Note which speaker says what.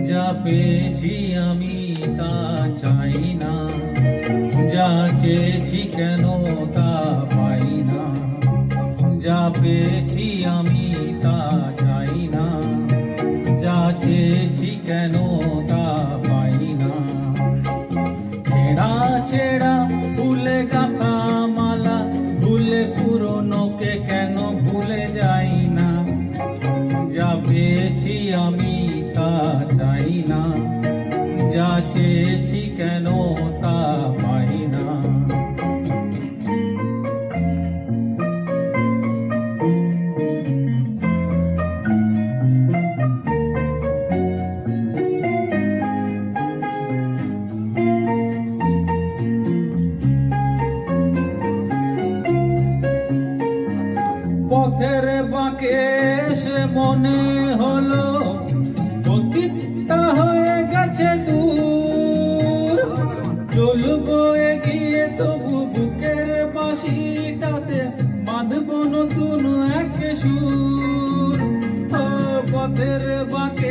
Speaker 1: যা পেয়েছি আমি তা চাই না, যা চেয়েছি কেন তা পাই না। যা পেয়েছি আমি তা চাই না, যা চেয়েছি কেন তা পাই না। ছেঁড়া ছেঁড়া ফুলে গাঁথা মালা, ভুলে পুরনোকে কেন ভুলে যাই না। যা পেয়েছি আমি তা চাই না, যা চেয়েছি কেন তা পাই না। পথের বাঁকে এসে মনে হলো অতীতটা হয়ে গেছে দূর। চলবো এগিয়ে তবু বুকের বাঁশিটাতে বাঁধবো নতুন এক সুর। ও পথের বাঁকে